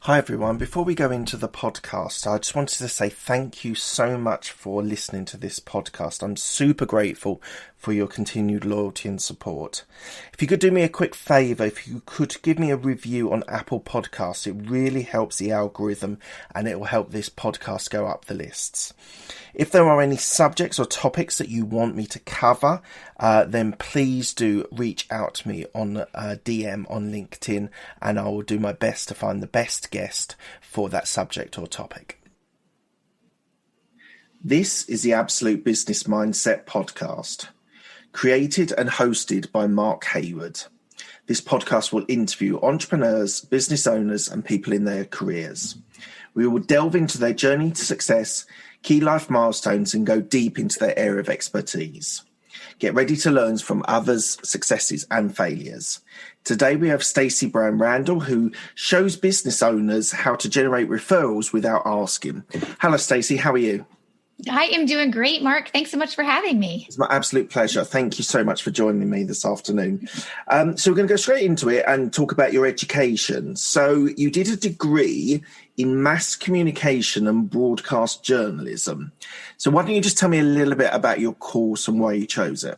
Hi everyone, before we go into the podcast, I just wanted to say thank you so much for listening to this podcast. I'm super grateful for your continued loyalty and support. If you could do me a quick favour, if you could give me a review on Apple Podcasts, it really helps the algorithm and it will help this podcast go up the lists. If there are any subjects or topics that you want me to cover, then please do reach out to me on DM on LinkedIn and I will do my best to find the best guest for that subject or topic. This is the Absolute Business Mindset podcast, created and hosted by Mark Hayward. This podcast will interview entrepreneurs, business owners, and people in their careers. We will delve into their journey to success, key life milestones, and go deep into their area of expertise. Get ready to learn from others' successes and failures. Today we have Stacey Randall, who shows business owners how to generate referrals without asking. Hello, Stacey. How are you? I am doing great, Mark. Thanks so much for having me. It's my absolute pleasure. Thank you so much for joining me this afternoon. So we're going to go straight into it and talk about your education. So you did a degree in mass communication and broadcast journalism. So why don't you just tell me a little bit about your course and why you chose it?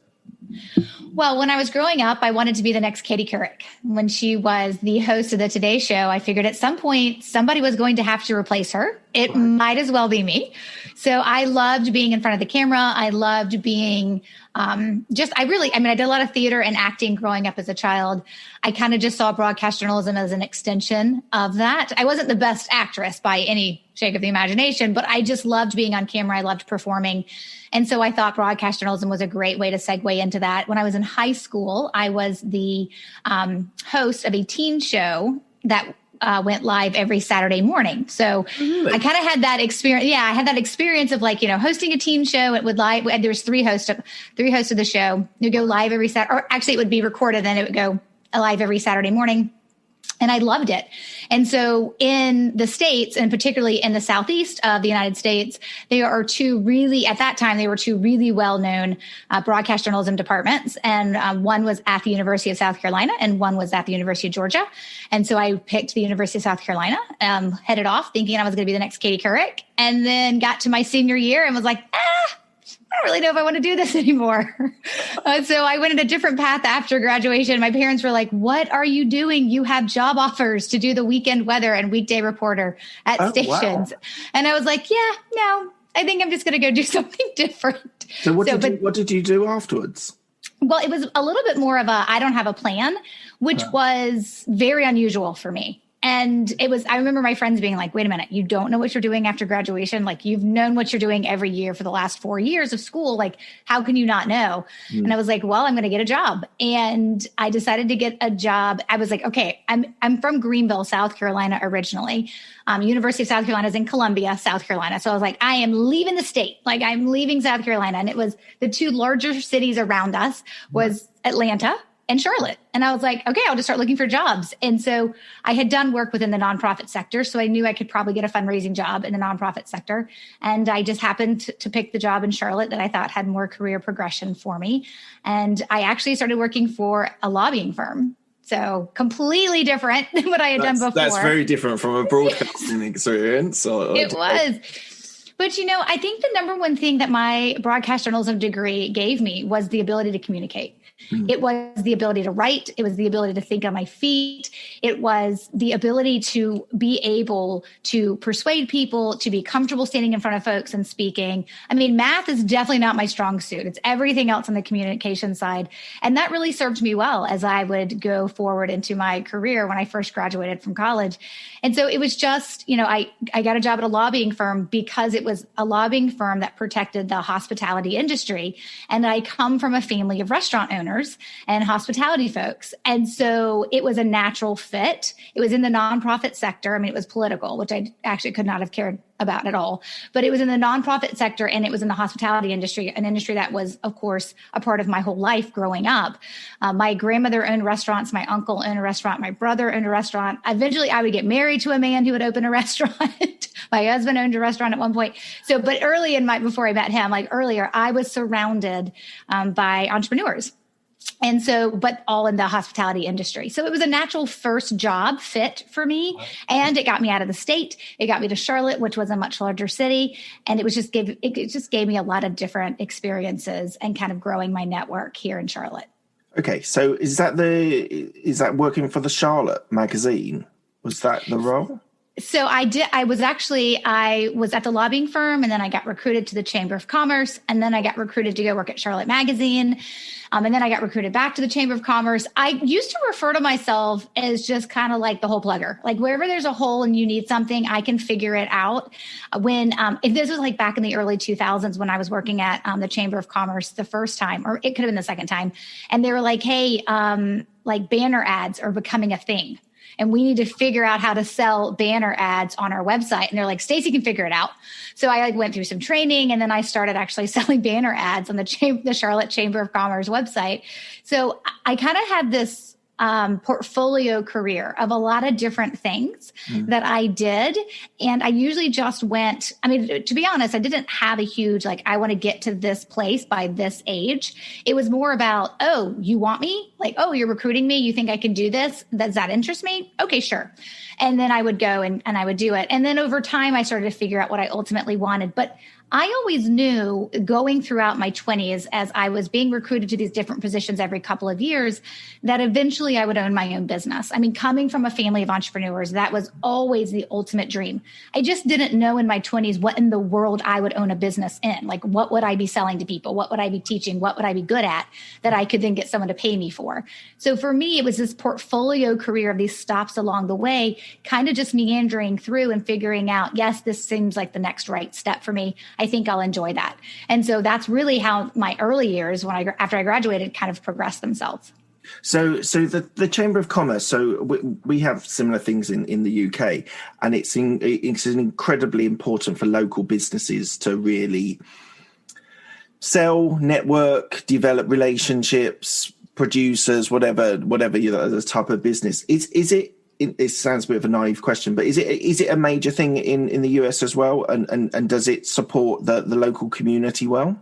Well, when I was growing up, I wanted to be the next Katie Couric. When she was the host of the Today Show, I figured at some point somebody was going to have to replace her. It might as well be me. So I loved being in front of the camera. I loved being I did a lot of theater and acting growing up as a child. I kind of just saw broadcast journalism as an extension of that. I wasn't the best actress by any shake of the imagination, but I just loved being on camera. I loved performing. And so I thought broadcast journalism was a great way to segue into that. When I was in high school, I was the host of a teen show that went live every Saturday morning. So really? I kind of had that experience. Yeah, I had that experience of hosting a teen show. It would live. There was three hosts of the show. It would go live every Saturday, or actually it would be recorded. Then it would go live every Saturday morning. And I loved it. And so in the States, and particularly in the Southeast of the United States, there were two really well-known broadcast journalism departments. And one was at the University of South Carolina and one was at the University of Georgia. And so I picked the University of South Carolina, headed off thinking I was going to be the next Katie Couric, and then got to my senior year and was like, I don't really know if I want to do this anymore. So I went in a different path after graduation. My parents were like, what are you doing? You have job offers to do the weekend weather and weekday reporter at stations. Wow. And I was like, no, I think I'm just going to go do something different. So what did you do afterwards? Well, it was a little bit more of I don't have a plan, which was very unusual for me. And I remember my friends being like, wait a minute, you don't know what you're doing after graduation? Like, you've known what you're doing every year for the last 4 years of school. Like, how can you not know? And I was like, well, I'm going to get a job. And I decided to get a job. I was like, okay, I'm from Greenville, South Carolina originally. University of South Carolina is in Columbia, South Carolina. So I was like, I am leaving the state. Like, I'm leaving South Carolina. And it was the two larger cities around us was Atlanta and Charlotte. And I was like, okay, I'll just start looking for jobs. And so I had done work within the nonprofit sector. So I knew I could probably get a fundraising job in the nonprofit sector. And I just happened to pick the job in Charlotte that I thought had more career progression for me. And I actually started working for a lobbying firm. So completely different than what I had done before. That's very different from a broadcasting experience. It was. But, I think the number one thing that my broadcast journalism degree gave me was the ability to communicate. It was the ability to write. It was the ability to think on my feet. It was the ability to be able to persuade people, to be comfortable standing in front of folks and speaking. I mean, math is definitely not my strong suit. It's everything else on the communication side. And that really served me well as I would go forward into my career when I first graduated from college. And so it was just, I got a job at a lobbying firm because it was a lobbying firm that protected the hospitality industry. And I come from a family of restaurant owners and hospitality folks. And so it was a natural fit. It was in the nonprofit sector. I mean, it was political, which I actually could not have cared about at all, but it was in the nonprofit sector and it was in the hospitality industry, an industry that was, of course, a part of my whole life growing up. My grandmother owned restaurants. My uncle owned a restaurant. My brother owned a restaurant. Eventually I would get married to a man who would open a restaurant. My husband owned a restaurant at one point. So, but before I met him, like earlier, I was surrounded by entrepreneurs. And so, but all in the hospitality industry. So it was a natural first job fit for me. And it got me out of the state. It got me to Charlotte, which was a much larger city. And it just gave me a lot of different experiences and kind of growing my network here in Charlotte. Okay. So is that working for the Charlotte magazine? Was that the role? So I was at the lobbying firm, and then I got recruited to the Chamber of Commerce, and then I got recruited to go work at Charlotte Magazine. And then I got recruited back to the Chamber of Commerce. I used to refer to myself as just kind of like the hole plugger. Like wherever there's a hole and you need something, I can figure it out. If this was like back in the early 2000s when I was working at the Chamber of Commerce the first time, or it could have been the second time. And they were like, hey, like banner ads are becoming a thing. And we need to figure out how to sell banner ads on our website. And they're like, Stacey can figure it out. So I went through some training, and then I started actually selling banner ads on the Charlotte Chamber of Commerce website. So I kind of had this portfolio career of a lot of different things that I did. And I usually just to be honest, I didn't have a huge, like, I want to get to this place by this age. It was more about, oh, you want me? Like, oh, you're recruiting me. You think I can do this? Does that interest me? Okay, sure. And then I would go and I would do it. And then over time, I started to figure out what I ultimately wanted. But I always knew going throughout my 20s, as I was being recruited to these different positions every couple of years, that eventually I would own my own business. I mean, coming from a family of entrepreneurs, that was always the ultimate dream. I just didn't know in my 20s what in the world I would own a business in. Like, what would I be selling to people? What would I be teaching? What would I be good at that I could then get someone to pay me for? So for me, it was this portfolio career of these stops along the way, kind of just meandering through and figuring out, yes, this seems like the next right step for me. I think I'll enjoy that. And so that's really how my early years, after I graduated, kind of progressed themselves. So the Chamber of Commerce, so we have similar things in the UK, and it's incredibly important for local businesses to really sell, network, develop relationships, producers, whatever the type of business. Is it? It sounds a bit of a naive question, but is it a major thing in the US as well? And does it support the local community well?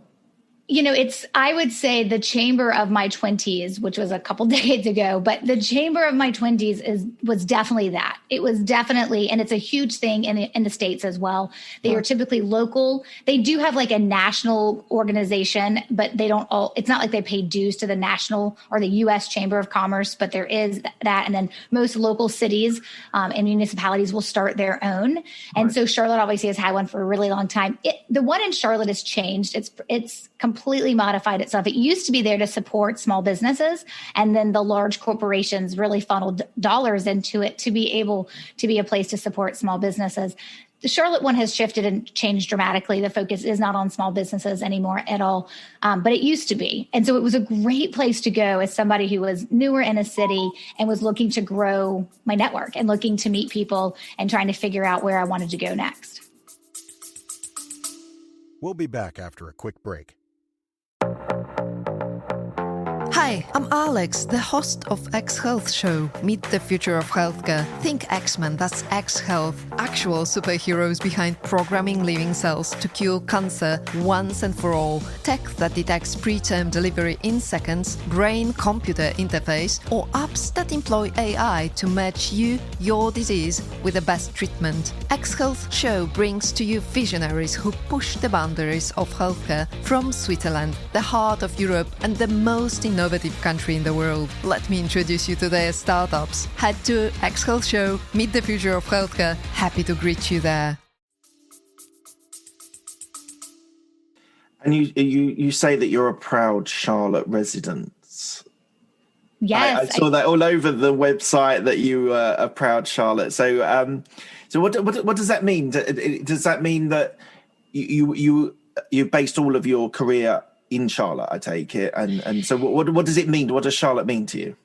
You know, I would say the chamber of my 20s, which was a couple decades ago, but the chamber of my 20s was definitely that. It was definitely, and it's a huge thing in the States as well. They are typically local. They do have like a national organization, but it's not like they pay dues to the national or the U.S. Chamber of Commerce, but there is that. And then most local cities and municipalities will start their own. And so Charlotte obviously has had one for a really long time. The one in Charlotte has changed. It's completely modified itself. It used to be there to support small businesses, and then the large corporations really funneled dollars into it to be able to be a place to support small businesses. The Charlotte one has shifted and changed dramatically. The focus is not on small businesses anymore at all, but it used to be. And so it was a great place to go as somebody who was newer in a city and was looking to grow my network and looking to meet people and trying to figure out where I wanted to go next. We'll be back after a quick break. Hi, I'm Alex, the host of X Health Show. Meet the future of healthcare. Think X-Men, that's X Health. Actual superheroes behind programming living cells to cure cancer once and for all. Tech that detects preterm delivery in seconds, brain-computer interface, or apps that employ AI to match you, your disease, with the best treatment. X Health Show brings to you visionaries who push the boundaries of healthcare from Switzerland, the heart of Europe and the most innovative country in the world. Let me introduce you to their startups. Head to X Health Show, meet the future of healthcare. Happy to greet you there. And you say that you're a proud Charlotte resident. Yes, I saw that all over the website that you are a proud Charlotte. So, so what does that mean? Does that mean that you based all of your career in Charlotte, I take it, and so what does it mean? What does Charlotte mean to you?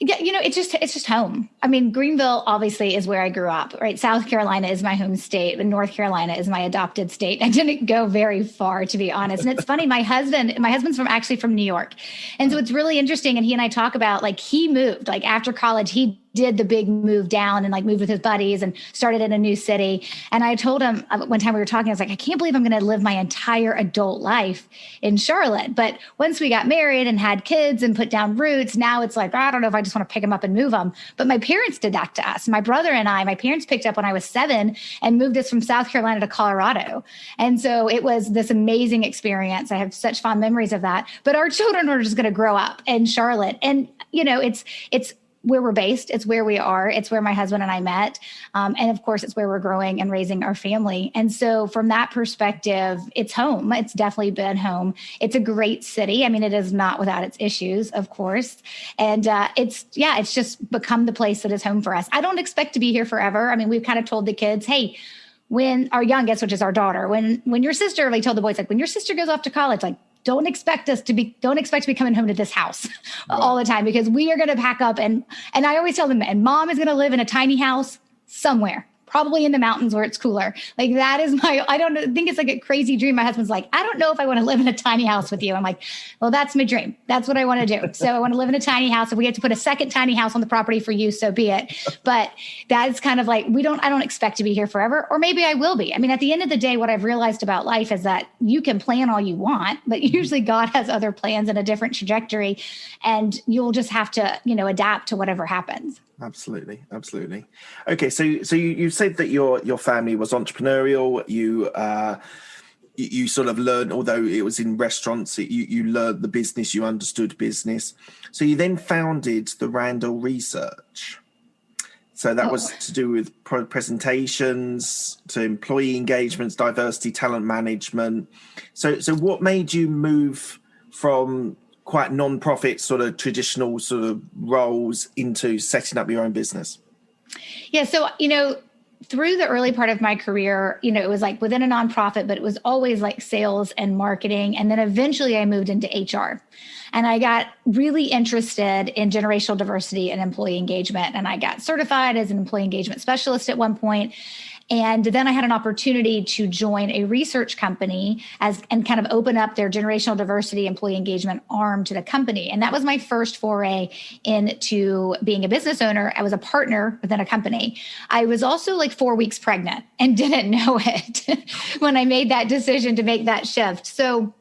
Yeah, you know, it's just home. I mean, Greenville obviously is where I grew up, right? South Carolina is my home state, and North Carolina is my adopted state. I didn't go very far, to be honest. And it's funny, my husband's from New York, and so it's really interesting. And he and I talk about, like, he moved, like, after college, he did the big move down and like moved with his buddies and started in a new city. And I told him one time we were talking, I was like, I can't believe I'm going to live my entire adult life in Charlotte. But once we got married and had kids and put down roots, now it's like, I don't know if I just want to pick them up and move them. But my parents did that to us. My brother and I, my parents picked up when I was 7 and moved us from South Carolina to Colorado. And so it was this amazing experience. I have such fond memories of that. But our children are just going to grow up in Charlotte. And, you know, it's where we're based. It's where we are. It's where my husband and I met. And of course, it's where we're growing and raising our family. And so from that perspective, it's home. It's definitely been home. It's a great city. I mean, it is not without its issues, of course. And it's just become the place that is home for us. I don't expect to be here forever. I mean, we've kind of told the kids, hey, when our youngest, which is our daughter, when your sister, like told the boys, like when your sister goes off to college, like, don't expect to be coming home to this house all the time, because we are going to pack up. And I always tell them, and mom is going to live in a tiny house somewhere, probably in the mountains where it's cooler. Like that is I don't think it's like a crazy dream. My husband's like, I don't know if I want to live in a tiny house with you. I'm like, well, that's my dream. That's what I want to do. So I want to live in a tiny house. If we have to put a second tiny house on the property for you, so be it. But that's kind of like, I don't expect to be here forever, or maybe I will be. I mean, at the end of the day, what I've realized about life is that you can plan all you want, but usually God has other plans and a different trajectory, and you'll just have to, adapt to whatever happens. Absolutely. Okay, so you said that your family was entrepreneurial. You sort of learned, although it was in restaurants, you learned the business, you understood business. So you then founded the Randall Research. So that was to do with presentations, to employee engagements, diversity, talent management. So what made you move from quite non-profit sort of traditional sort of roles into setting up your own business? Yeah. So, through the early part of my career, it was like within a nonprofit, but it was always like sales and marketing. And then eventually I moved into HR, and I got really interested in generational diversity and employee engagement. And I got certified as an employee engagement specialist at one point. And then I had an opportunity to join a research company and kind of open up their generational diversity employee engagement arm to the company. And that was my first foray into being a business owner. I was a partner within a company. I was also like 4 weeks pregnant and didn't know it when I made that decision to make that shift. So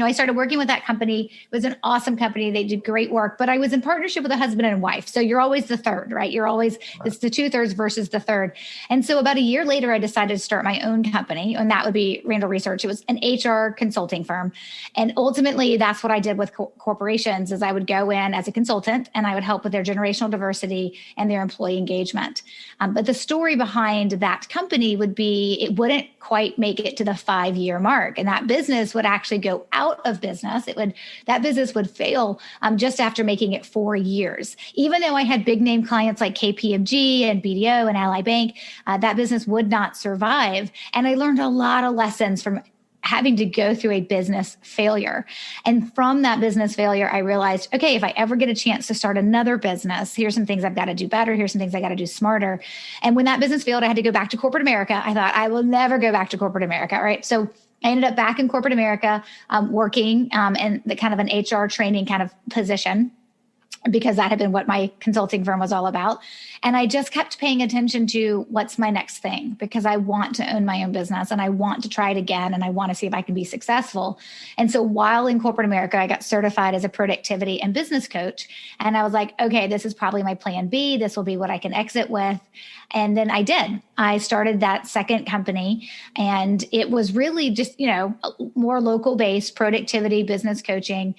I started working with that company. It was an awesome company. They did great work, but I was in partnership with a husband and wife. So you're always the third, right? It's the 2/3 versus the third. And so about a year later, I decided to start my own company, and that would be Randall Research. It was an HR consulting firm. And ultimately, that's what I did with corporations is I would go in as a consultant and I would help with their generational diversity and their employee engagement. But the story behind that company would be, it wouldn't quite make it to the 5-year mark. And that business would actually go out of business. That business would fail just after making it 4 years. Even though I had big name clients like KPMG and BDO and Ally Bank, that business would not survive. And I learned a lot of lessons from having to go through a business failure. And from that business failure, I realized, okay, if I ever get a chance to start another business, here's some things I've got to do better. Here's some things I got to do smarter. And when that business failed, I had to go back to corporate America. I thought, I will never go back to corporate America, right? So I ended up back in corporate America, working in the kind of an HR training kind of position, because that had been what my consulting firm was all about. And I just kept paying attention to what's my next thing, because I want to own my own business and I want to try it again. And I want to see if I can be successful. And so while in corporate America, I got certified as a productivity and business coach. And I was like, okay, this is probably my plan B. This will be what I can exit with. And then I did. I started that second company, and it was really just, more local based productivity, business coaching,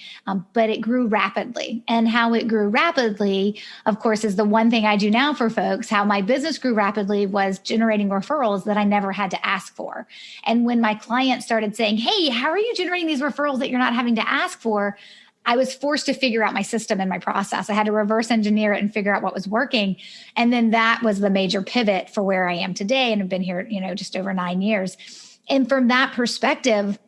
but it grew rapidly. And how it grew rapidly, of course, is the one thing I do now for folks. How my business grew rapidly was generating referrals that I never had to ask for. And when my clients started saying, hey, how are you generating these referrals that you're not having to ask for? I was forced to figure out my system and my process. I had to reverse engineer it and figure out what was working. And then that was the major pivot for where I am today. And I've been here, just over 9 years. And from that perspective,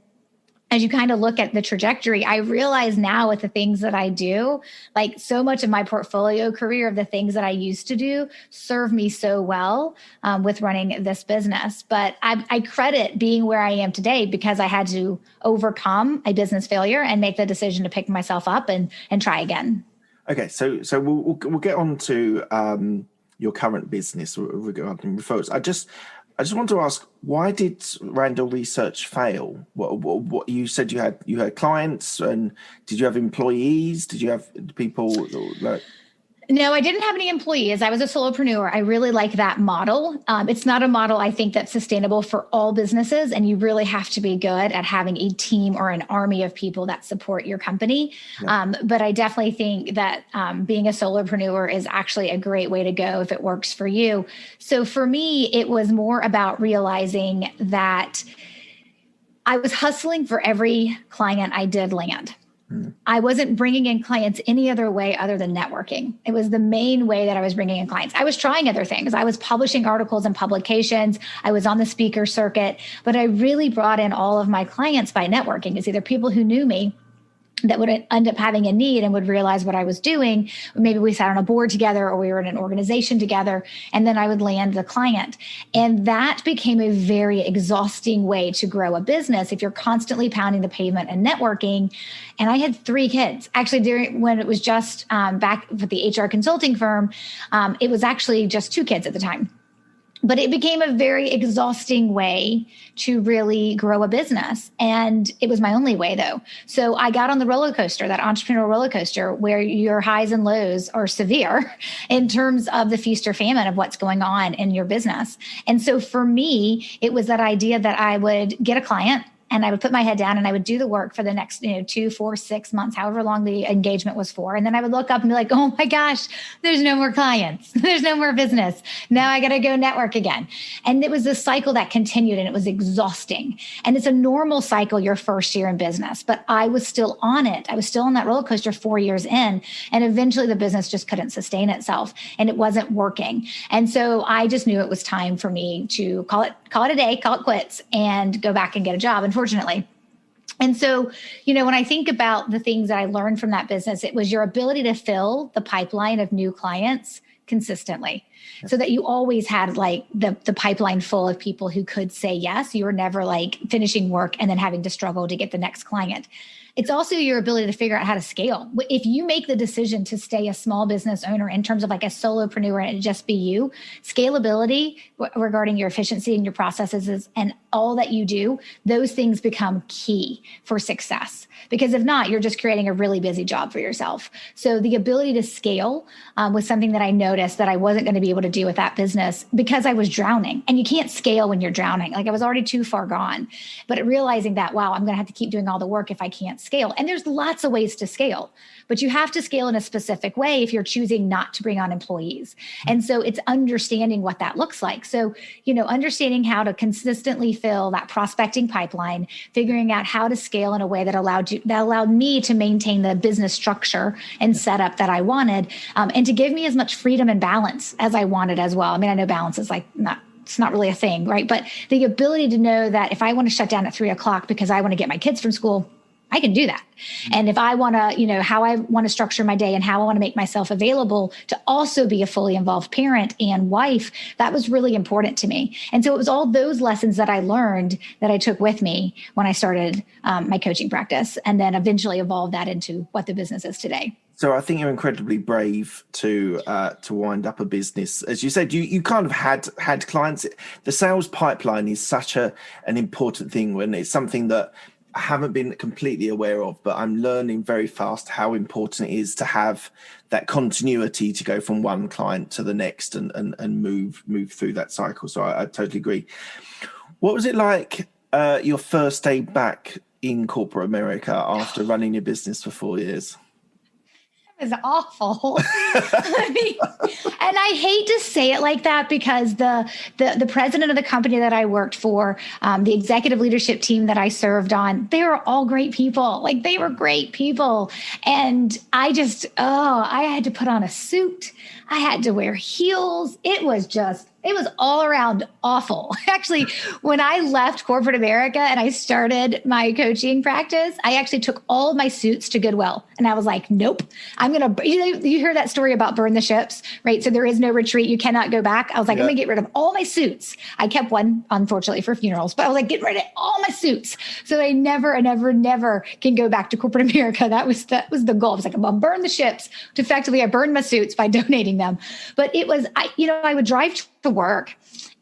as you kind of look at the trajectory, I realize now with the things that I do, like so much of my portfolio career of the things that I used to do serve me so well with running this business. But I credit being where I am today because I had to overcome a business failure and make the decision to pick myself up and try again. Okay, so we'll get on to your current business regarding referrals. I just want to ask, why did Randall Research fail? What you said, you had clients, and did you have employees? Did you have people like? No, I didn't have any employees. I was a solopreneur. I really like that model. It's not a model I think that's sustainable for all businesses. And you really have to be good at having a team or an army of people that support your company. Yeah. But I definitely think that being a solopreneur is actually a great way to go if it works for you. So for me, it was more about realizing that I was hustling for every client I did land. I wasn't bringing in clients any other way other than networking. It was the main way that I was bringing in clients. I was trying other things. I was publishing articles and publications. I was on the speaker circuit, but I really brought in all of my clients by networking. It's either people who knew me that would end up having a need and would realize what I was doing. Maybe we sat on a board together or we were in an organization together, and then I would land the client. And that became a very exhausting way to grow a business if you're constantly pounding the pavement and networking. And I had 3 kids. Actually, when it was just back with the HR consulting firm, it was actually just 2 kids at the time. But it became a very exhausting way to really grow a business. And it was my only way, though. So I got on the roller coaster, that entrepreneurial roller coaster, where your highs and lows are severe in terms of the feast or famine of what's going on in your business. And so for me, it was that idea that I would get a client, and I would put my head down and I would do the work for the next, 2, 4, 6 months, however long the engagement was for. And then I would look up and be like, oh my gosh, there's no more clients. There's no more business. Now I got to go network again. And it was a cycle that continued, and it was exhausting. And it's a normal cycle your first year in business, but I was still on it. I was still on that roller coaster 4 years in. And eventually the business just couldn't sustain itself and it wasn't working. And so I just knew it was time for me to call it a day, call it quits, and go back and get a job, unfortunately. And so, when I think about the things that I learned from that business, it was your ability to fill the pipeline of new clients consistently, so that you always had like the pipeline full of people who could say yes. You were never like finishing work and then having to struggle to get the next client. It's also your ability to figure out how to scale. If you make the decision to stay a small business owner in terms of like a solopreneur and just be you, scalability regarding your efficiency and your processes and all that you do, those things become key for success. Because if not, you're just creating a really busy job for yourself. So the ability to scale was something that I noticed that I wasn't going to be able to do with that business because I was drowning. And you can't scale when you're drowning. Like I was already too far gone. But realizing that, wow, I'm going to have to keep doing all the work if I can't scale. And there's lots of ways to scale, but you have to scale in a specific way if you're choosing not to bring on employees. And so it's understanding what that looks like. So, understanding how to consistently fill that prospecting pipeline, figuring out how to scale in a way that allowed me to maintain the business structure and setup that I wanted, and to give me as much freedom and balance as I wanted as well. I mean, I know balance is it's not really a thing, right? But the ability to know that if I want to shut down at 3:00 because I want to get my kids from school, I can do that. And if I want to, how I want to structure my day and how I want to make myself available to also be a fully involved parent and wife, that was really important to me. And so it was all those lessons that I learned that I took with me when I started my coaching practice, and then eventually evolved that into what the business is today. So I think you're incredibly brave to wind up a business. As you said, you kind of had clients. The sales pipeline is such an important thing, when it's something that I haven't been completely aware of, but I'm learning very fast how important it is to have that continuity to go from one client to the next and move through that cycle. So I totally agree. What was it like your first day back in corporate America after running your business for 4 years? Is awful. I mean, and I hate to say it like that, because the president of the company that I worked for, the executive leadership team that I served on, they were all great people. Like, they were great people. And I just, I had to put on a suit. I had to wear heels. It was just It was all around awful. Actually, when I left corporate America and I started my coaching practice, I actually took all of my suits to Goodwill. And I was like, nope, I'm going to, you hear that story about burn the ships, right? So there is no retreat. You cannot go back. I was like, I'm going to get rid of all my suits. I kept one, unfortunately, for funerals, but I was like, get rid of all my suits. So I never can go back to corporate America. That was the goal. I was like, I'm going to burn the ships. Effectively, I burned my suits by donating them. But it was, I would drive to work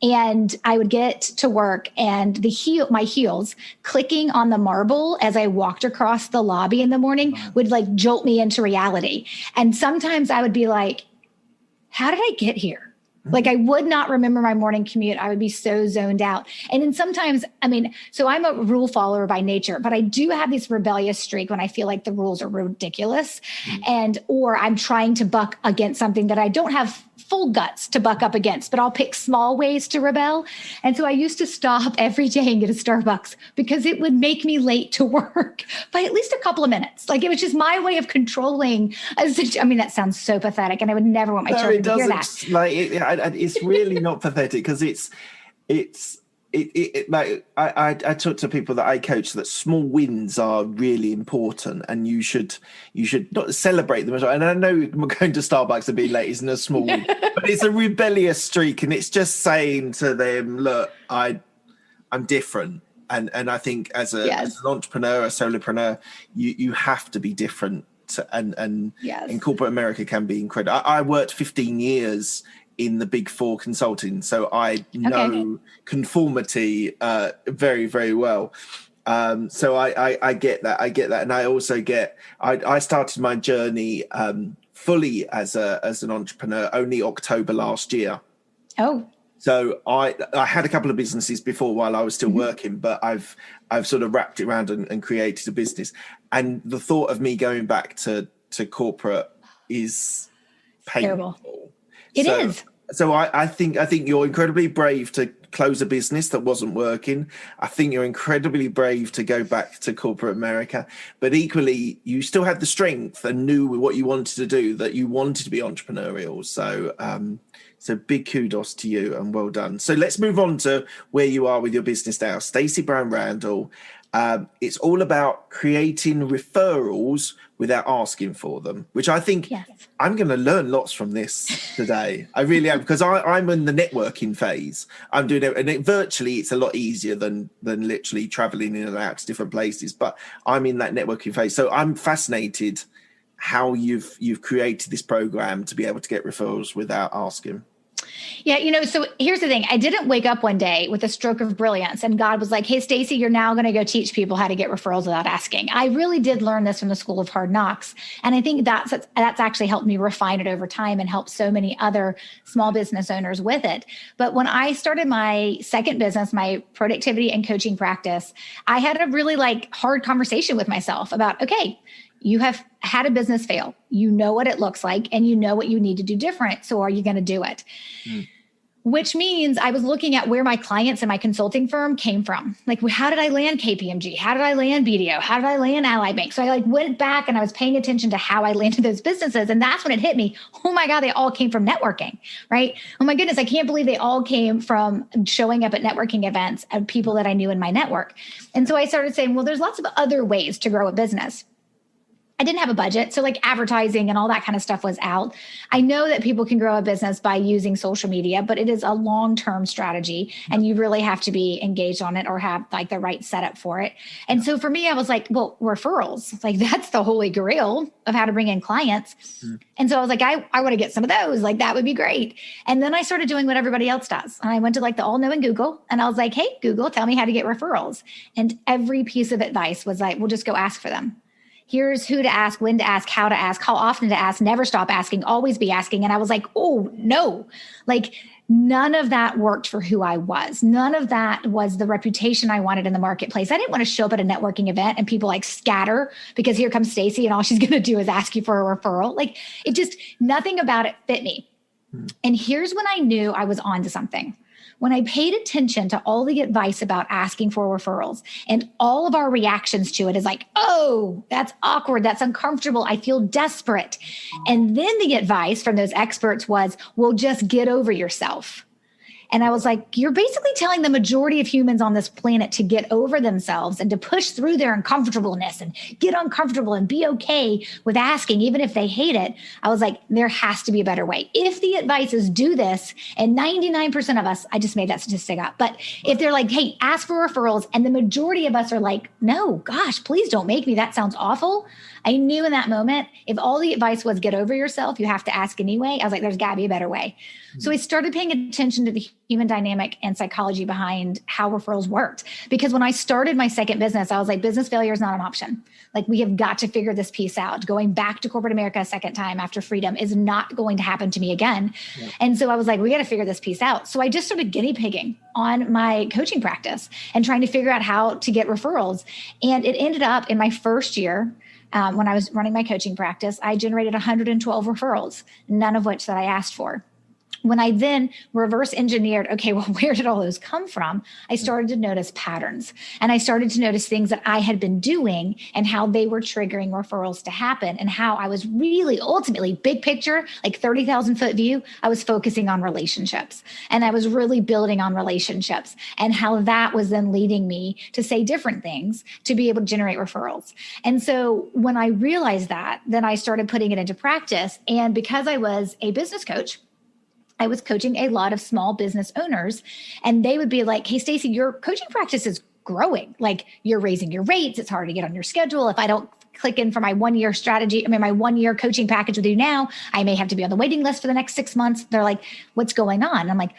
and I would get to work and my heels clicking on the marble as I walked across the lobby in the morning would like jolt me into reality. And sometimes I would be like, how did I get here? Like I would not remember my morning commute. I would be so zoned out. And then sometimes, so I'm a rule follower by nature, but I do have this rebellious streak when I feel like the rules are ridiculous or I'm trying to buck against something that I don't have full guts to buck up against, but I'll pick small ways to rebel. And so I used to stop every day and get a Starbucks because it would make me late to work by at least a couple of minutes. Like it was just my way of controlling. That sounds so pathetic and I would never want my children to hear that. It's really not pathetic because I talk to people that I coach that small wins are really important and you should not celebrate them as well. And I know going to Starbucks and being late isn't a small win, but it's a rebellious streak and it's just saying to them, look, I'm different. And I think as an entrepreneur, a solopreneur, you have to be different. And corporate America can be incredible. I worked 15 years in the Big Four consulting, so I know conformity very, very well. So I get that. And I also I started my journey fully as an entrepreneur only October last year. Oh. So I had a couple of businesses before while I was still working, but I've sort of wrapped it around and created a business. And the thought of me going back to corporate is painful. Terrible. It is. So I think you're incredibly brave to close a business that wasn't working. I think you're incredibly brave to go back to corporate America, but equally you still had the strength and knew what you wanted to do, that you wanted to be entrepreneurial. So big kudos to you and well done. So let's move on to where you are with your business now. Stacey Brown Randall. It's all about creating referrals without asking for them, which I think I'm going to learn lots from this today. I really am, because I'm in the networking phase. I'm doing it, and virtually it's a lot easier than literally traveling in and out to different places. But I'm in that networking phase, so I'm fascinated how you've created this program to be able to get referrals without asking. Yeah, so here's the thing. I didn't wake up one day with a stroke of brilliance and God was like, hey, Stacey, you're now going to go teach people how to get referrals without asking. I really did learn this from the School of Hard Knocks. And I think that's actually helped me refine it over time and help so many other small business owners with it. But when I started my second business, my productivity and coaching practice, I had a really hard conversation with myself about, okay, you have had a business fail. You know what it looks like and you know what you need to do different. So are you going to do it? Which means I was looking at where my clients in my consulting firm came from. Like, how did I land KPMG? How did I land BDO? How did I land Ally Bank? So I went back and I was paying attention to how I landed those businesses. And that's when it hit me. Oh my God, they all came from networking, right? Oh my goodness, I can't believe they all came from showing up at networking events and people that I knew in my network. And so I started saying, well, there's lots of other ways to grow a business. I didn't have a budget. So advertising and all that kind of stuff was out. I know that people can grow a business by using social media, but it is a long-term strategy and you really have to be engaged on it or have the right setup for it. And so for me, I was like, well, referrals, that's the holy grail of how to bring in clients. And so I was like, I want to get some of those. That would be great. And then I started doing what everybody else does. And I went to the all-knowing Google and I was like, hey, Google, tell me how to get referrals. And every piece of advice was we'll just go ask for them. Here's who to ask, when to ask, how often to ask, never stop asking, always be asking. And I was like, oh no, none of that worked for who I was. None of that was the reputation I wanted in the marketplace. I didn't want to show up at a networking event and people scatter because here comes Stacey and all she's going to do is ask you for a referral. Nothing about it fit me. And here's when I knew I was onto something. When I paid attention to all the advice about asking for referrals and all of our reactions to it is oh, that's awkward. That's uncomfortable. I feel desperate. And then the advice from those experts was, well, just get over yourself. And I was like, you're basically telling the majority of humans on this planet to get over themselves and to push through their uncomfortableness and get uncomfortable and be okay with asking, even if they hate it. I was like, there has to be a better way. If the advice is do this, and 99% of us, I just made that statistic up, but if they're like, hey, ask for referrals, and the majority of us are like, no, gosh, please don't make me. That sounds awful. I knew in that moment, if all the advice was get over yourself, you have to ask anyway. I was like, there's got to be a better way. So I started paying attention to the human dynamic and psychology behind how referrals worked. Because when I started my second business, I was like, business failure is not an option. Like, we have got to figure this piece out. Going back to corporate America a second time after freedom is not going to happen to me again. Yeah. And so I was like, we got to figure this piece out. So I just started guinea pigging on my coaching practice and trying to figure out how to get referrals. And it ended up in my first year, when I was running my coaching practice, I generated 112 referrals, none of which that I asked for. When I then reverse engineered, okay, well, where did all those come from? I started to notice patterns, and I started to notice things that I had been doing and how they were triggering referrals to happen, and how I was really ultimately big picture, like 30,000 foot view, I was focusing on relationships, and I was really building on relationships, and how that was then leading me to say different things to be able to generate referrals. And so when I realized that, then I started putting it into practice. And because I was a business coach, I was coaching a lot of small business owners, and they would be like, hey, Stacey, your coaching practice is growing. Like, you're raising your rates. It's hard to get on your schedule. If I don't click in for my 1 year strategy, my 1 year coaching package with you now, I may have to be on the waiting list for the next 6 months. They're like, what's going on? And I'm like,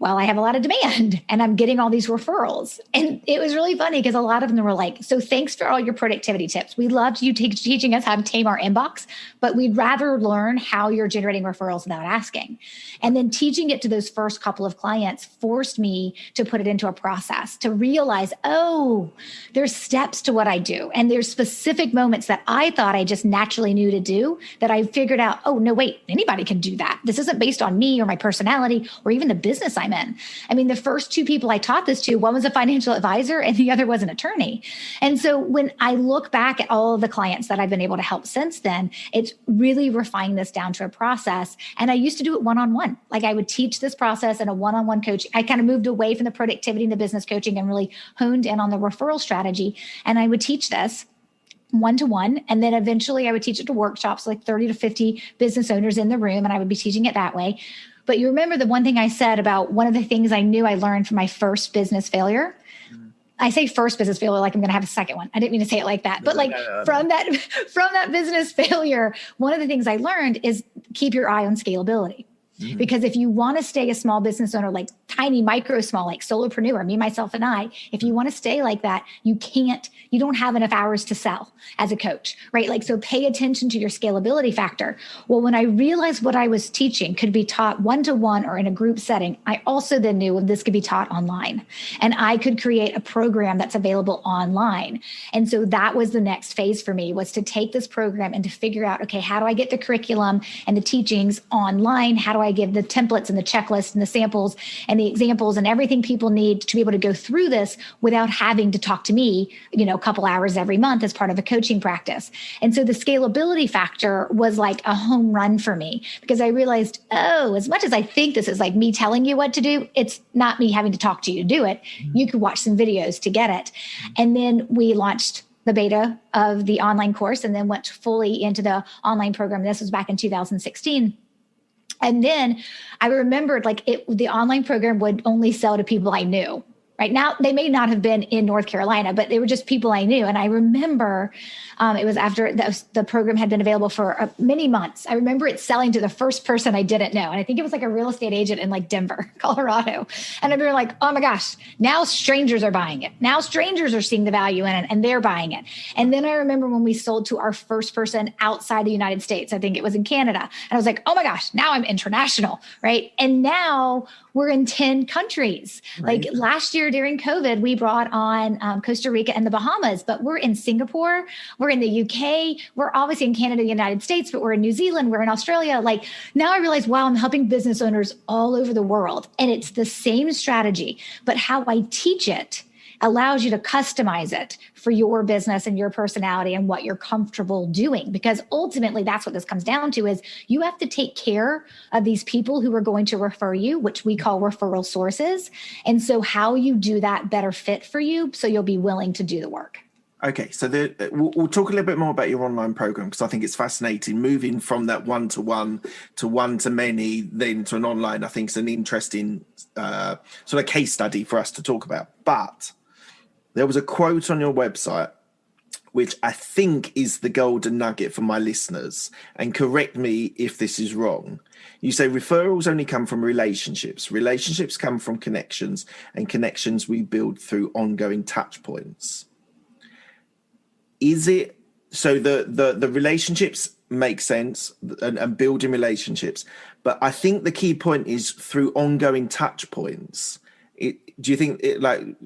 well, I have a lot of demand and I'm getting all these referrals. And it was really funny because a lot of them were like, so thanks for all your productivity tips. We loved you teaching us how to tame our inbox, but we'd rather learn how you're generating referrals without asking. And then teaching it to those first couple of clients forced me to put it into a process, to realize, oh, there's steps to what I do. And there's specific moments that I thought I just naturally knew to do that I figured out, oh, no, wait, anybody can do that. This isn't based on me or my personality or even the business I'm in. I mean, the first two people I taught this to, one was a financial advisor and the other was an attorney. And so when I look back at all of the clients that I've been able to help since then, it's really refined this down to a process. And I used to do it one-on-one. Like, I would teach this process in a one-on-one coaching. I kind of moved away from the productivity and the business coaching and really honed in on the referral strategy. And I would teach this one-to-one. And then eventually I would teach it to workshops, like 30 to 50 business owners in the room. And I would be teaching it that way. But you remember the one thing I said about one of the things I knew I learned from my first business failure? I say first business failure like I'm going to have a second one. I didn't mean to say it like that. But like from that business failure, one of the things I learned is keep your eye on scalability. Mm-hmm. Because if you want to stay a small business owner, like tiny, micro, small, like solopreneur, me, myself, and I, if you want to stay like that, you don't have enough hours to sell as a coach, right? Like, so pay attention to your scalability factor. Well, when I realized what I was teaching could be taught one-to-one or in a group setting, I also then knew this could be taught online, and I could create a program that's available online. And so that was the next phase for me, was to take this program and to figure out, okay, how do I get the curriculum and the teachings online? How do I give the templates and the checklists and the samples and the examples and everything people need to be able to go through this without having to talk to me, a couple hours every month as part of a coaching practice. And so the scalability factor was like a home run for me, because I realized, oh, as much as I think this is like me telling you what to do, it's not me having to talk to you to do it. You could watch some videos to get it. And then we launched the beta of the online course and then went fully into the online program. This was back in 2016. And then I remembered the online program would only sell to people I knew. Right now, they may not have been in North Carolina, but they were just people I knew. And I remember it was after the program had been available for many months. I remember it selling to the first person I didn't know. And I think it was like a real estate agent in like Denver, Colorado. And I remember like, oh my gosh, now strangers are buying it. Now strangers are seeing the value in it and they're buying it. And then I remember when we sold to our first person outside the United States, I think it was in Canada. And I was like, oh my gosh, now I'm international, right? And now we're in 10 countries. Right. Like last year during COVID, we brought on Costa Rica and the Bahamas, but we're in Singapore, we're in the UK, we're obviously in Canada, the United States, but we're in New Zealand, we're in Australia. Like now I realize, wow, I'm helping business owners all over the world. And it's the same strategy, but how I teach it allows you to customize it for your business and your personality and what you're comfortable doing. Because ultimately, that's what this comes down to is you have to take care of these people who are going to refer you, which we call referral sources. And so how you do that better fit for you so you'll be willing to do the work. Okay, so we'll talk a little bit more about your online program because I think it's fascinating. Moving from that one-to-one to one-to-many, then to an online, I think is an interesting sort of case study for us to talk about. But there was a quote on your website, which I think is the golden nugget for my listeners, and correct me if this is wrong. You say referrals only come from relationships. Relationships come from connections, and connections we build through ongoing touch points. Is it so the relationships make sense and building relationships, but I think the key point is through ongoing touch points. Do you think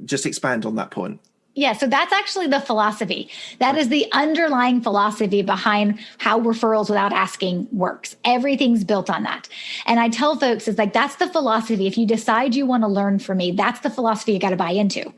just expand on that point? Yeah, so that's actually the philosophy. That is the underlying philosophy behind how referrals without asking works. Everything's built on that. And I tell folks, it's like, that's the philosophy. If you decide you want to learn from me, that's the philosophy you got to buy into.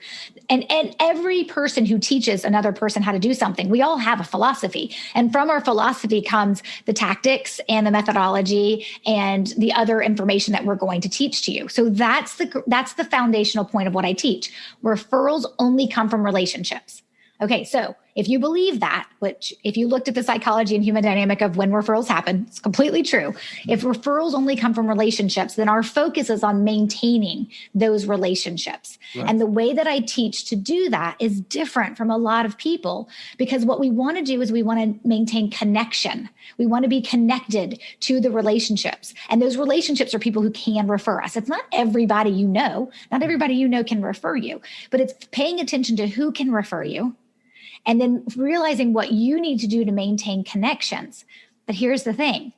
And every person who teaches another person how to do something, we all have a philosophy. And from our philosophy comes the tactics and the methodology and the other information that we're going to teach to you. So that's the foundational point of what I teach. Referrals only come from relationships. Okay, so if you believe that, which if you looked at the psychology and human dynamic of when referrals happen, it's completely true. If referrals only come from relationships, then our focus is on maintaining those relationships. Right. And the way that I teach to do that is different from a lot of people because what we want to do is we want to maintain connection. We want to be connected to the relationships. And those relationships are people who can refer us. It's not everybody you know. Not everybody you know can refer you, but it's paying attention to who can refer you. And then realizing what you need to do to maintain connections. But here's the thing.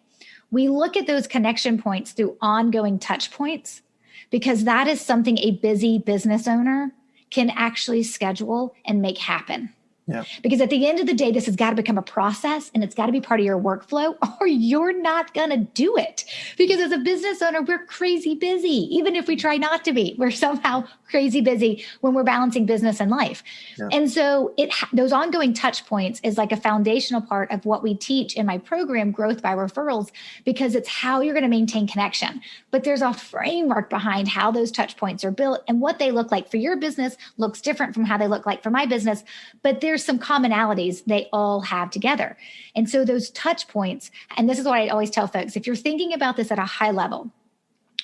We look at those connection points through ongoing touch points because that is something a busy business owner can actually schedule and make happen. Yeah. Because at the end of the day, this has got to become a process and it's got to be part of your workflow or you're not going to do it. Because as a business owner, we're crazy busy. Even if we try not to be, we're somehow crazy busy when we're balancing business and life. Yeah. And so those ongoing touch points is like a foundational part of what we teach in my program, Growth by Referrals, because it's how you're going to maintain connection. But there's a framework behind how those touch points are built and what they look like for your business looks different from how they look like for my business. But there's some commonalities they all have together. And so those touch points, and this is what I always tell folks, if you're thinking about this at a high level,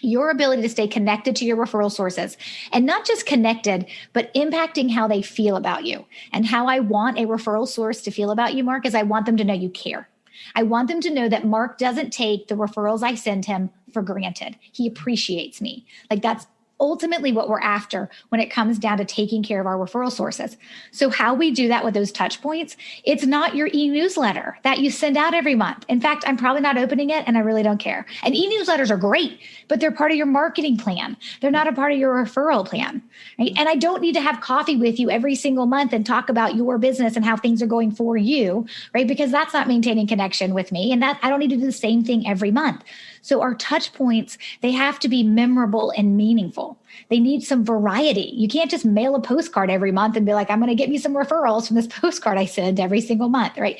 your ability to stay connected to your referral sources and not just connected, but impacting how they feel about you. And how I want a referral source to feel about you, Mark, is I want them to know you care. I want them to know that Mark doesn't take the referrals I send him for granted. He appreciates me. Like that's ultimately what we're after when it comes down to taking care of our referral sources. So how we do that with those touch points, it's not your e-newsletter that you send out every month. In fact, I'm probably not opening it and I really don't care. And e-newsletters are great, but they're part of your marketing plan. They're not a part of your referral plan, right? And I don't need to have coffee with you every single month and talk about your business and how things are going for you, right? Because that's not maintaining connection with me. And that I don't need to do the same thing every month. So our touch points, they have to be memorable and meaningful. They need some variety. You can't just mail a postcard every month and be like, I'm going to get me some referrals from this postcard I send every single month, right?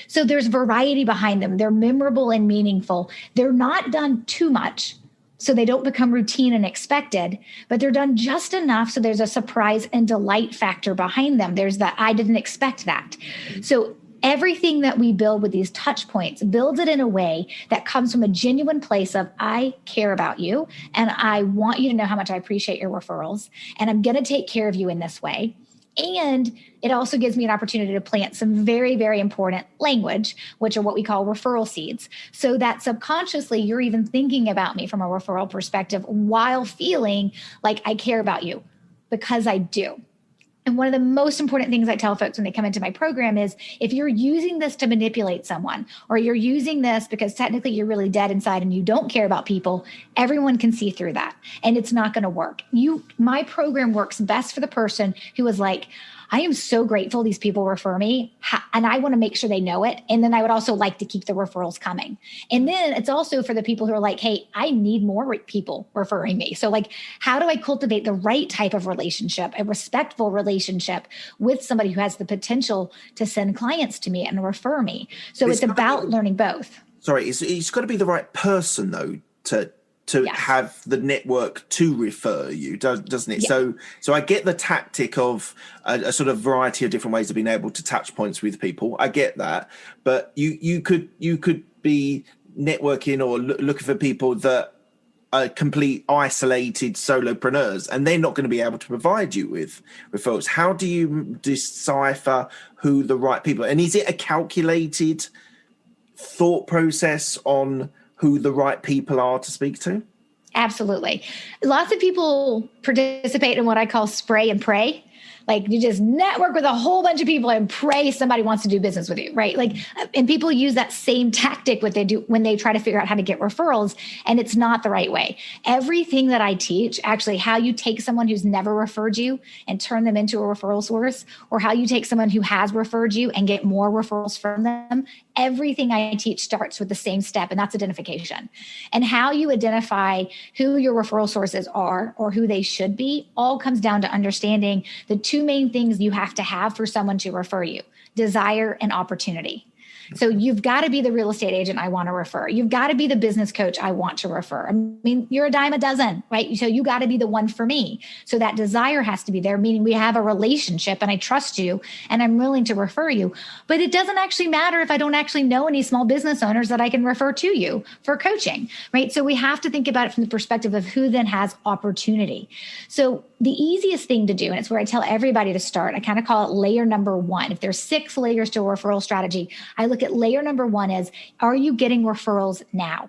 So there's variety behind them. They're memorable and meaningful. They're not done too much, so they don't become routine and expected, but they're done just enough so there's a surprise and delight factor behind them. There's that I didn't expect that. So everything that we build with these touch points builds it in a way that comes from a genuine place of I care about you and I want you to know how much I appreciate your referrals and I'm going to take care of you in this way. And it also gives me an opportunity to plant some very, very important language, which are what we call referral seeds, so that subconsciously you're even thinking about me from a referral perspective while feeling like I care about you because I do. And one of the most important things I tell folks when they come into my program is if you're using this to manipulate someone, or you're using this because technically you're really dead inside and you don't care about people, everyone can see through that. And it's not going to work. My program works best for the person who is like, I am so grateful these people refer me, and I want to make sure they know it. And then I would also like to keep the referrals coming. And then it's also for the people who are like, hey, I need more people referring me. So like, how do I cultivate the right type of relationship, a respectful relationship with somebody who has the potential to send clients to me and refer me? So it's about learning both. Sorry, it's got to be the right person though to Yes. have the network to refer you, doesn't it? Yeah. So I get the tactic of a sort of variety of different ways of being able to touch points with people. I get that, but you could be networking or looking for people that are complete isolated solopreneurs, and they're not going to be able to provide you with referrals. How do you decipher who the right people are? And is it a calculated thought process on who the right people are to speak to? Absolutely. Lots of people participate in what I call spray and pray. Like you just network with a whole bunch of people and pray somebody wants to do business with you, right? Like, and people use that same tactic what they do when they try to figure out how to get referrals, and it's not the right way. Everything that I teach, actually how you take someone who's never referred you and turn them into a referral source, or how you take someone who has referred you and get more referrals from them, everything I teach starts with the same step, and that's identification. And how you identify who your referral sources are or who they should be all comes down to understanding the two main things you have to have for someone to refer you: desire and opportunity. So you've got to be the real estate agent I want to refer. You've got to be the business coach I want to refer. I mean, you're a dime a dozen, right? So you got to be the one for me. So that desire has to be there, meaning we have a relationship and I trust you and I'm willing to refer you. But it doesn't actually matter if I don't actually know any small business owners that I can refer to you for coaching, right? So we have to think about it from the perspective of who then has opportunity. So the easiest thing to do, and it's where I tell everybody to start, I kind of call it layer number one. If there's 6 layers to a referral strategy, I look at layer number 1 is, are you getting referrals now?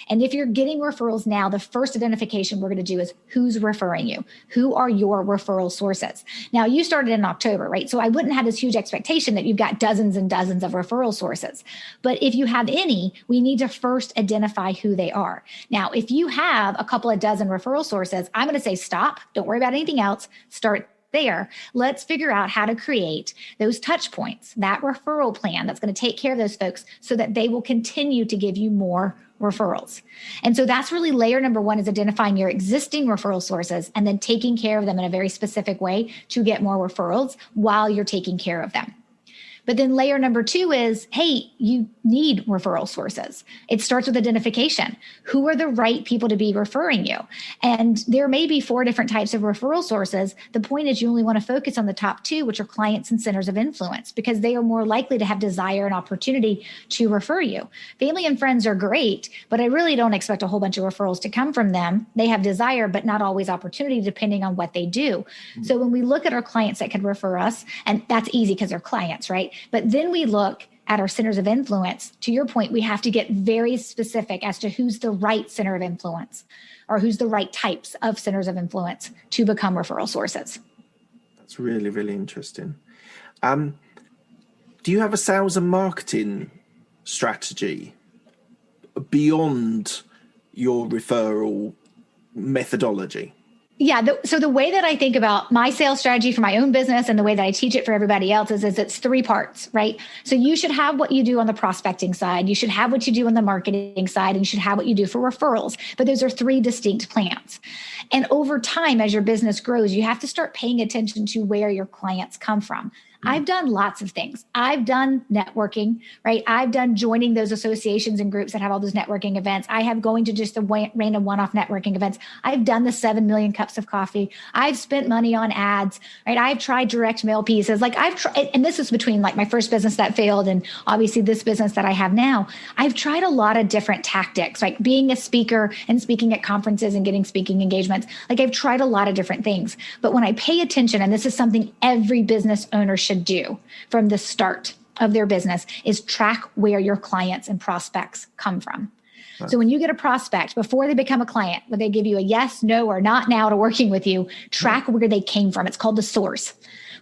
And if you're getting referrals now, the first identification we're going to do is who's referring you? Who are your referral sources? Now, you started in October, right? So I wouldn't have this huge expectation that you've got dozens and dozens of referral sources. But if you have any, we need to first identify who they are. Now, if you have a couple of dozen referral sources, I'm going to say stop. Don't worry about anything else. Start there. Let's figure out how to create those touch points, that referral plan that's going to take care of those folks so that they will continue to give you more referrals. And so that's really layer number 1, is identifying your existing referral sources and then taking care of them in a very specific way to get more referrals while you're taking care of them. But then layer number 2 is, hey, you need referral sources. It starts with identification. Who are the right people to be referring you? And there may be 4 different types of referral sources. The point is you only want to focus on the top 2, which are clients and centers of influence, because they are more likely to have desire and opportunity to refer you. Family and friends are great, but I really don't expect a whole bunch of referrals to come from them. They have desire, but not always opportunity, depending on what they do. Mm-hmm. So when we look at our clients that can refer us, and that's easy because they're clients, right? But then we look at our centers of influence. To your point, we have to get very specific as to who's the right center of influence or who's the right types of centers of influence to become referral sources. That's really, really interesting. Do you have a sales and marketing strategy beyond your referral methodology? Yeah. So the way that I think about my sales strategy for my own business and the way that I teach it for everybody else is it's 3 parts, right? So you should have what you do on the prospecting side. You should have what you do on the marketing side, and you should have what you do for referrals. But those are 3 distinct plans. And over time, as your business grows, you have to start paying attention to where your clients come from. I've done lots of things. I've done networking, right? I've done joining those associations and groups that have all those networking events. I have going to just the random one-off networking events. I've done the 7 million cups of coffee. I've spent money on ads, right? I've tried direct mail pieces. Like I've tried, and this is between like my first business that failed and obviously this business that I have now. I've tried a lot of different tactics, like being a speaker and speaking at conferences and getting speaking engagements. Like I've tried a lot of different things. But when I pay attention, and this is something every business owner should do from the start of their business, is track where your clients and prospects come from. Right. So when you get a prospect, before they become a client, when they give you a yes, no, or not now to working with you, track where they came from. It's called the source.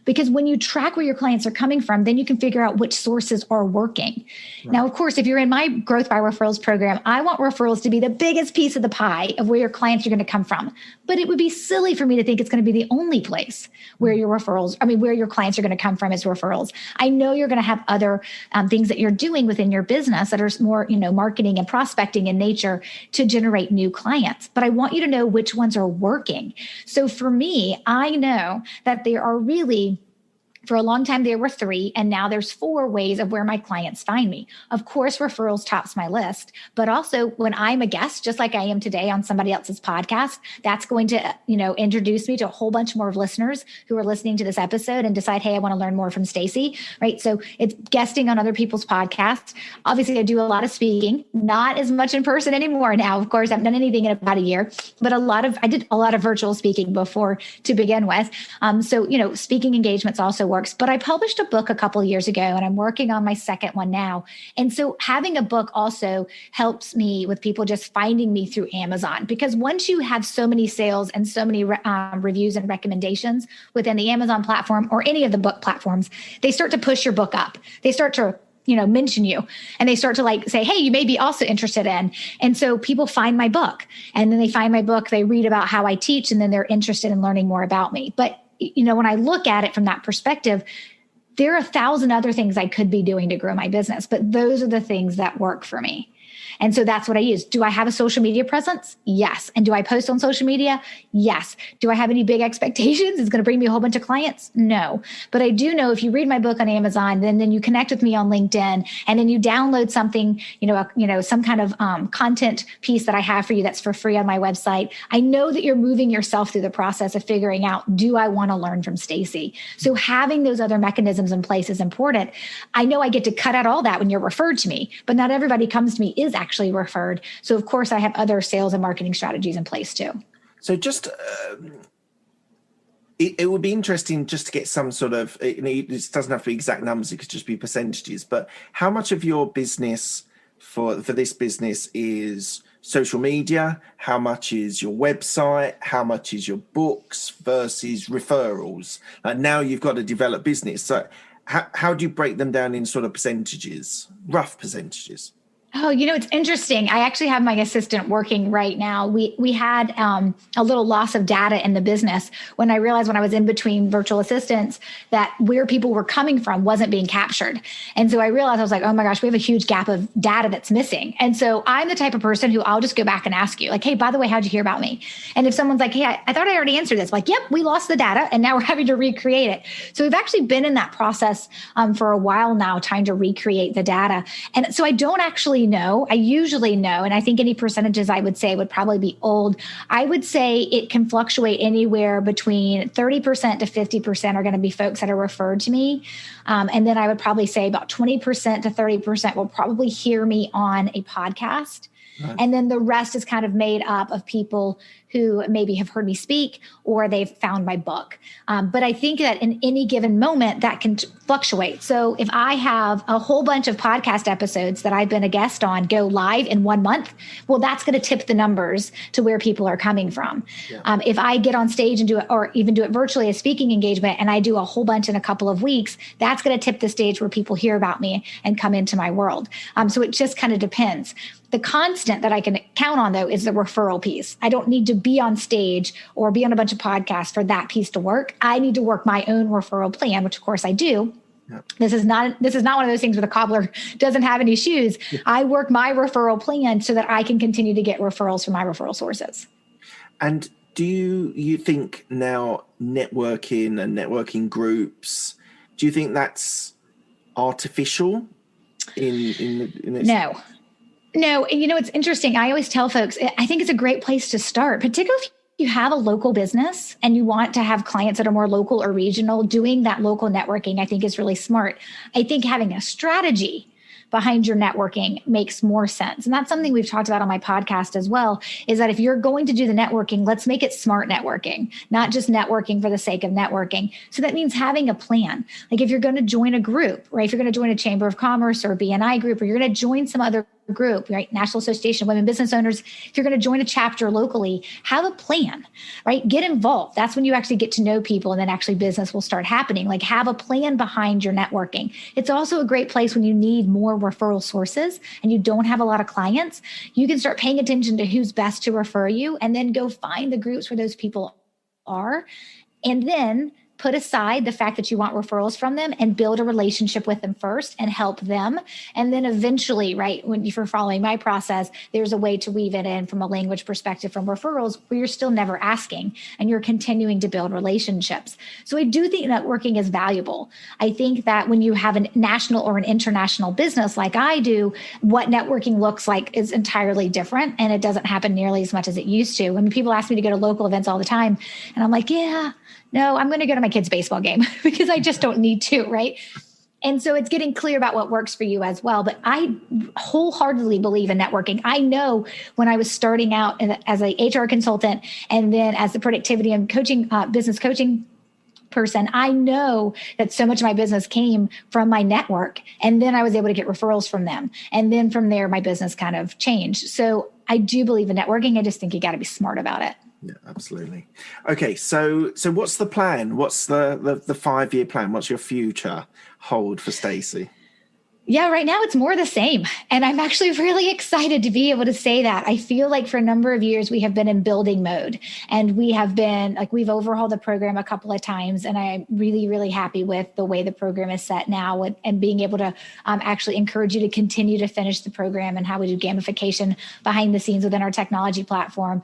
Because when you track where your clients are coming from, then you can figure out which sources are working. Right. Now, of course, if you're in my Growth by Referrals program, I want referrals to be the biggest piece of the pie of where your clients are going to come from. But it would be silly for me to think it's going to be the only place where your where your clients are going to come from is referrals. I know you're going to have other things that you're doing within your business that are more, marketing and prospecting in nature to generate new clients. But I want you to know which ones are working. So for me, I know that there are really, for a long time, there were 3, and now there's 4 ways of where my clients find me. Of course, referrals tops my list, but also when I'm a guest, just like I am today on somebody else's podcast, that's going to, introduce me to a whole bunch more of listeners who are listening to this episode and decide, hey, I want to learn more from Stacey, right? So it's guesting on other people's podcasts. Obviously, I do a lot of speaking, not as much in person anymore now. Of course, I haven't done anything in about a year, but I did a lot of virtual speaking before to begin with. So, speaking engagements also work. But I published a book a couple of years ago, and I'm working on my second one now. And so having a book also helps me with people just finding me through Amazon, because once you have so many sales and so many reviews and recommendations within the Amazon platform or any of the book platforms, they start to push your book up. They start to mention you, and they start to say, hey, you may be also interested in. And so people find my book, and then they find my book, they read about how I teach, and then they're interested in learning more about me. But when I look at it from that perspective, there are 1,000 other things I could be doing to grow my business, but those are the things that work for me. And so that's what I use. Do I have a social media presence? Yes. And do I post on social media? Yes. Do I have any big expectations? It's going to bring me a whole bunch of clients? No. But I do know if you read my book on Amazon, then you connect with me on LinkedIn, and then you download something, some kind of content piece that I have for you that's for free on my website. I know that you're moving yourself through the process of figuring out, do I want to learn from Stacey? So having those other mechanisms in place is important. I know I get to cut out all that when you're referred to me, but not everybody comes to me is actually referred. So of course I have other sales and marketing strategies in place too. So just, it would be interesting just to get some sort of, it doesn't have to be exact numbers, it could just be percentages, but how much of your business for this business is social media? How much is your website? How much is your books versus referrals? Now you've got to develop business. So how do you break them down in sort of percentages, rough percentages? Oh, it's interesting. I actually have my assistant working right now. We had a little loss of data in the business when I realized when I was in between virtual assistants that where people were coming from wasn't being captured. And so I realized, I was like, oh my gosh, we have a huge gap of data that's missing. And so I'm the type of person who I'll just go back and ask you, like, hey, by the way, how'd you hear about me? And if someone's like, hey, I thought I already answered this, like, yep, we lost the data and now we're having to recreate it. So we've actually been in that process for a while now, trying to recreate the data. And so I don't actually know. I usually know, and I think any percentages I would say would probably be old. I would say it can fluctuate anywhere between 30% to 50% are going to be folks that are referred to me. And then I would probably say about 20% to 30% will probably hear me on a podcast. Right. And then the rest is kind of made up of people who maybe have heard me speak or they've found my book. But I think that in any given moment that can fluctuate. So if I have a whole bunch of podcast episodes that I've been a guest on go live in 1 month, well, that's going to tip the numbers to where people are coming from. Yeah. If I get on stage and do it, or even do it virtually, a speaking engagement, and I do a whole bunch in a couple of weeks, that's going to tip the stage where people hear about me and come into my world. So it just kind of depends. The constant that I can count on, though, is the referral piece. I don't need to be on stage or be on a bunch of podcasts for that piece to work. I need to work my own referral plan, which of course I do. Yep. This is not one of those things where the cobbler doesn't have any shoes. Yeah. I work my referral plan so that I can continue to get referrals from my referral sources. And do you think now networking and networking groups, do you think that's artificial in this? No, it's interesting. I always tell folks, I think it's a great place to start, particularly if you have a local business and you want to have clients that are more local or regional. Doing that local networking, I think, is really smart. I think having a strategy behind your networking makes more sense. And that's something we've talked about on my podcast as well, is that if you're going to do the networking, let's make it smart networking, not just networking for the sake of networking. So that means having a plan. Like if you're going to join a group, right? If you're going to join a chamber of commerce or a BNI group, or you're going to join some other group, right? National Association of Women Business Owners. If you're going to join a chapter locally, have a plan, right? Get involved. That's when you actually get to know people, and then actually business will start happening. Like, have a plan behind your networking. It's also a great place when you need more referral sources and you don't have a lot of clients. You can start paying attention to who's best to refer you, and then go find the groups where those people are. And then put aside the fact that you want referrals from them and build a relationship with them first and help them. And then eventually, right, when you're following my process, there's a way to weave it in from a language perspective from referrals where you're still never asking and you're continuing to build relationships. So I do think networking is valuable. I think that when you have a national or an international business like I do, what networking looks like is entirely different, and it doesn't happen nearly as much as it used to. I mean, people ask me to go to local events all the time, and I'm like, yeah, no, I'm going to go to my kid's baseball game because I just don't need to, right? And so it's getting clear about what works for you as well. But I wholeheartedly believe in networking. I know when I was starting out as a HR consultant and then as the productivity and coaching, business coaching person, I know that so much of my business came from my network. And then I was able to get referrals from them. And then from there, my business kind of changed. So I do believe in networking. I just think you got to be smart about it. Yeah, absolutely. Okay, so what's the plan? What's the 5-year plan? What's your future hold for Stacey? Yeah, right now it's more the same. And I'm actually really excited to be able to say that. I feel like for a number of years, we have been in building mode, and we have been like, we've overhauled the program a couple of times. And I'm really, really happy with the way the program is set now, and being able to actually encourage you to continue to finish the program, and how we do gamification behind the scenes within our technology platform.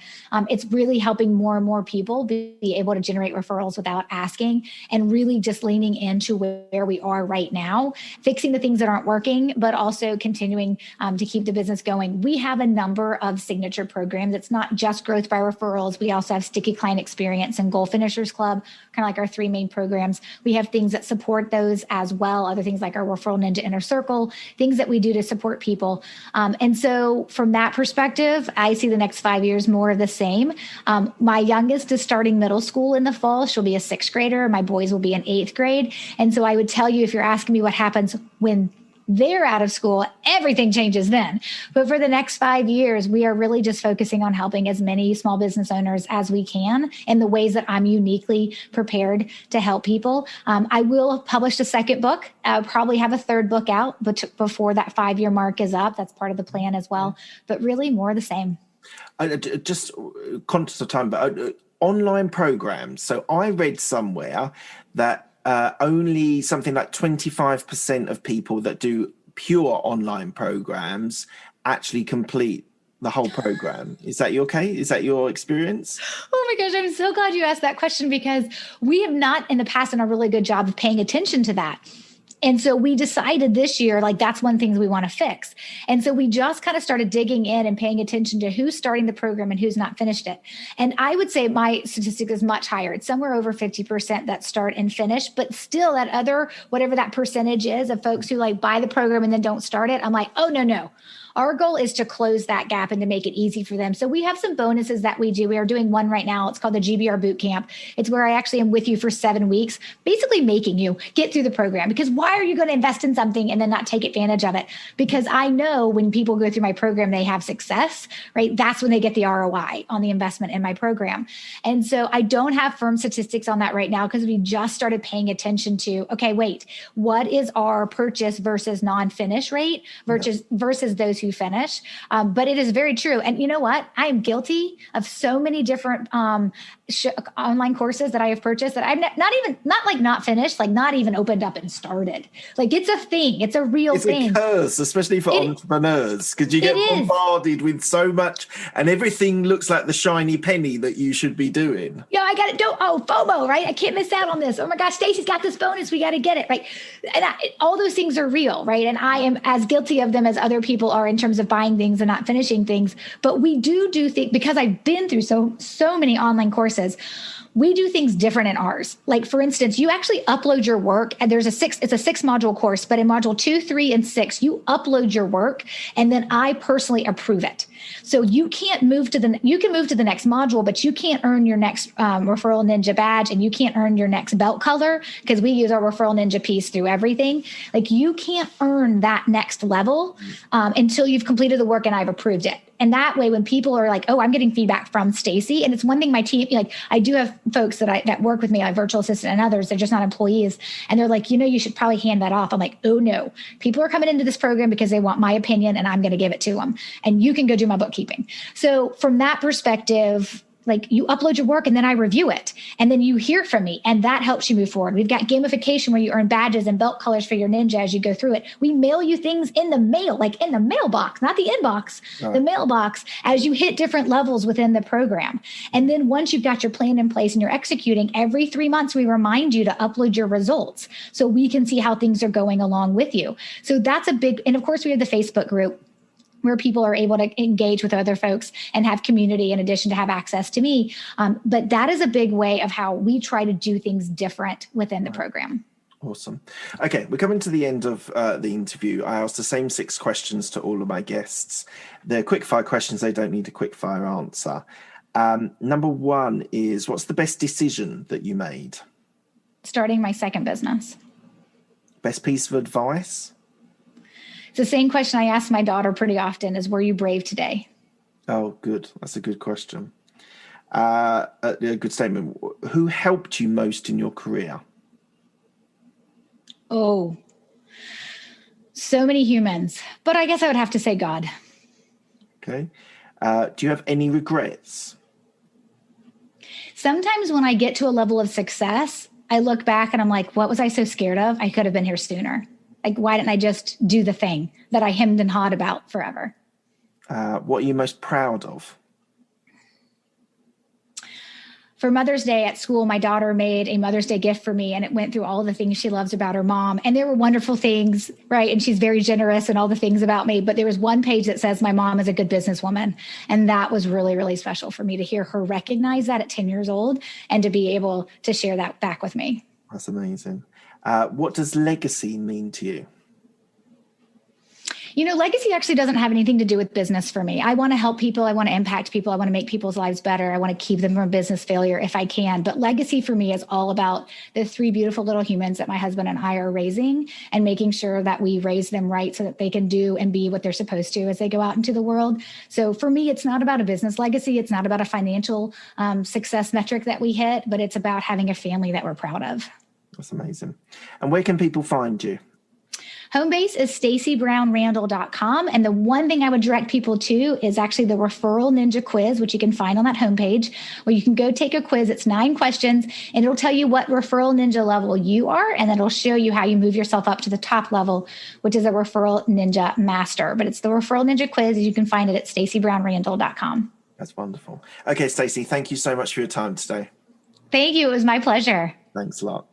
It's really helping more and more people be able to generate referrals without asking, and really just leaning into where we are right now, fixing the things that aren't working, but also continuing to keep the business going. We have a number of signature programs. It's not just growth by referrals. We also have Sticky Client Experience and Goal Finishers Club, kind of like our 3 main programs. We have things that support those as well. Other things like our Referral Ninja Inner Circle, things that we do to support people. And so from that perspective, I see the next 5 years more of the same. My youngest is starting middle school in the fall. She'll be a 6th grader. My boys will be in 8th grade. And so I would tell you, if you're asking me what happens when they're out of school, everything changes then. But for the next 5 years, we are really just focusing on helping as many small business owners as we can in the ways that I'm uniquely prepared to help people. I will publish a 2nd book. I'll probably have a 3rd book out before that 5-year mark is up. That's part of the plan as well. But really more of the same. Just conscious of time, but online programs. So I read somewhere that only something like 25% of people that do pure online programs actually complete the whole program. Is that okay? Is that your experience? Oh my gosh, I'm so glad you asked that question, because we have not in the past done a really good job of paying attention to that. And so we decided this year, like, that's one thing we want to fix. And so we just kind of started digging in and paying attention to who's starting the program and who's not finished it. And I would say my statistic is much higher. It's somewhere over 50% that start and finish, but still that other, whatever that percentage is of folks who like buy the program and then don't start it, I'm like, oh, no. Our goal is to close that gap and to make it easy for them. So we have some bonuses that we do. We are doing one right now. It's called the GBR Boot Camp. It's where I actually am with you for 7 weeks, basically making you get through the program. Because why are you going to invest in something and then not take advantage of it? Because I know when people go through my program, they have success, right? That's when they get the ROI on the investment in my program. And so I don't have firm statistics on that right now, because we just started paying attention to, okay, wait, what is our purchase versus non-finish rate versus those who finish. But it is very true. And you know what? I am guilty of so many different online courses that I have purchased that I've not finished, like not even opened up and started. Like, it's a thing. It's a real thing. It's a curse, especially for entrepreneurs, because you get bombarded with so much and everything looks like the shiny penny that you should be doing. Yeah, I got to do. Oh, FOMO, right? I can't miss out on this. Oh my gosh, Stacey's got this bonus. We got to get it, right? And all those things are real, right? And I am as guilty of them as other people are in terms of buying things and not finishing things. But we do think, because I've been through so many online courses, we do things different in ours. Like, for instance, you actually upload your work, and it's a 6-module course, but in module 2, 3, and 6, you upload your work, and then I personally approve it. So you can move to the next module, but you can't earn your next Referral Ninja badge, and you can't earn your next belt color, because we use our Referral Ninja piece through everything. Like, you can't earn that next level until you've completed the work and I've approved it. And that way, when people are like, oh, I'm getting feedback from Stacey, and it's one thing my team, like, I do have folks that work with me, like virtual assistant and others, they're just not employees. And they're like, you should probably hand that off. I'm like, oh no, people are coming into this program because they want my opinion, and I'm going to give it to them. And you can go do my bookkeeping. So from that perspective, like, you upload your work and then I review it, and then you hear from me, and that helps you move forward. We've got gamification where you earn badges and belt colors for your ninja as you go through it. We mail you things in the mail, like in the mailbox, not the inbox, the mailbox, as you hit different levels within the program. And then once you've got your plan in place and you're executing, every 3 months, we remind you to upload your results so we can see how things are going along with you. So that's a big, and of course we have the Facebook group where people are able to engage with other folks and have community in addition to have access to me. But that is a big way of how we try to do things different within the program. Awesome. Okay, we're coming to the end of the interview. I asked the same 6 questions to all of my guests. They're quick-fire questions. They don't need a quick-fire answer. Number 1 is, what's the best decision that you made? Starting my second business. Best piece of advice? It's the same question I ask my daughter pretty often is, were you brave today? Oh, good. That's a good question. A good statement. Who helped you most in your career? Oh, so many humans. But I guess I would have to say God. Okay. Do you have any regrets? Sometimes when I get to a level of success, I look back and I'm like, what was I so scared of? I could have been here sooner. Like, why didn't I just do the thing that I hemmed and hawed about forever? What are you most proud of? For Mother's Day at school, my daughter made a Mother's Day gift for me, and it went through all the things she loves about her mom. And there were wonderful things, right? And she's very generous and all the things about me. But there was one page that says my mom is a good businesswoman. And that was really, really special for me to hear her recognize that at 10 years old and to be able to share that back with me. That's amazing. What does legacy mean to you? Legacy actually doesn't have anything to do with business for me. I want to help people. I want to impact people. I want to make people's lives better. I want to keep them from business failure if I can. But legacy for me is all about the 3 beautiful little humans that my husband and I are raising, and making sure that we raise them right so that they can do and be what they're supposed to as they go out into the world. So for me, it's not about a business legacy. It's not about a financial success metric that we hit, but it's about having a family that we're proud of. That's amazing. And where can people find you? Home base is StaceyBrownRandall.com. And the one thing I would direct people to is actually the Referral Ninja quiz, which you can find on that homepage, where you can go take a quiz. It's 9 questions, and it'll tell you what Referral Ninja level you are. And then it'll show you how you move yourself up to the top level, which is a Referral Ninja Master. But it's the Referral Ninja quiz. You can find it at StaceyBrownRandall.com. That's wonderful. Okay, Stacey, thank you so much for your time today. Thank you. It was my pleasure. Thanks a lot.